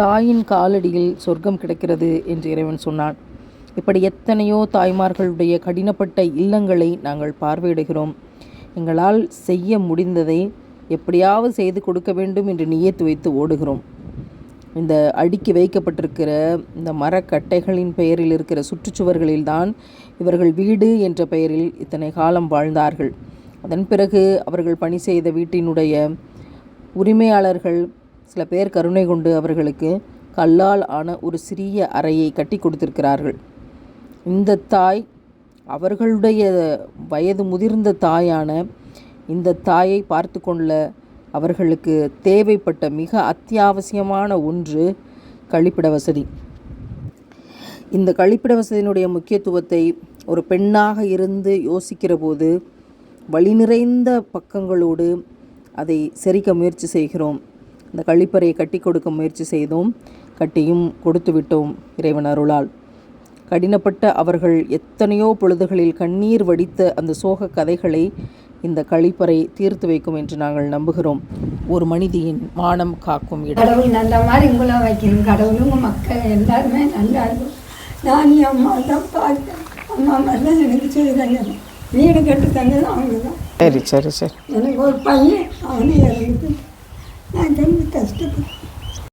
தாயின் காலடியில் சொர்க்கம் கிடைக்கிறது என்று இறைவன் சொன்னான். இப்படி எத்தனையோ தாய்மார்களுடைய கடினப்பட்ட இல்லங்களை நாங்கள் பார்வையிடுகிறோம். எங்களால் செய்ய முடிந்ததை எப்படியாவது செய்து கொடுக்க வேண்டும் என்று நியத்து வைத்து ஓடுகிறோம். இந்த அடுக்கி வைக்கப்பட்டிருக்கிற இந்த மரக்கட்டைகளின் பெயரில் இருக்கிற சுற்றுச்சுவர்களில்தான் இவர்கள் வீடு என்ற பெயரில் இத்தனை காலம் வாழ்ந்தார்கள். அதன் பிறகு அவர்கள் பணி செய்த வீட்டினுடைய உரிமையாளர்கள் சில பேர் கருணை கொண்டு அவர்களுக்கு கல்லால் ஆன ஒரு சிறிய அறையை கட்டி கொடுத்திருக்கிறார்கள். இந்த தாய், அவர்களுடைய வயது முதிர்ந்த தாயான இந்த தாயை பார்த்து கொள்ள அவர்களுக்கு தேவைப்பட்ட மிக அத்தியாவசியமான ஒன்று கழிப்பிட வசதி. இந்த கழிப்பிட வசதியினுடைய முக்கியத்துவத்தை ஒரு பெண்ணாக இருந்து யோசிக்கிற போது வழி நிறைந்த பக்கங்களோடு அதை செரிக்க முயற்சி செய்கிறோம். இந்த கழிப்பறையை கட்டி கொடுக்க முயற்சி செய்தோம், கட்டியும் கொடுத்து விட்டோம் இறைவன் அருளால். கடினப்பட்ட அவர்கள் எத்தனையோ பொழுதுகளில் கண்ணீர் வடித்த அந்த சோக கதைகளை இந்த கழிப்பறை தீர்த்து வைக்கும் என்று நாங்கள் நம்புகிறோம். ஒரு மனிதியின் மானம் காக்கும் இடம். கடவுள் நல்ல மாதிரி உங்களை வைக்கணும். கடவுள் உங்கள் மக்கள் எல்லாருமே நல்லா இருக்கும். நான் என் அம்மா தான் பார்த்தேன். அம்மா மாதிரிலாம் எனக்கு செய்தாங்க. வீடு கட்டு தந்தது அவங்க தான். சரி சரி சரி. எனக்கு ஒரு பையன், அவனே இறங்கிட்டு நான் ரொம்ப கஷ்டப்பட்டேன்.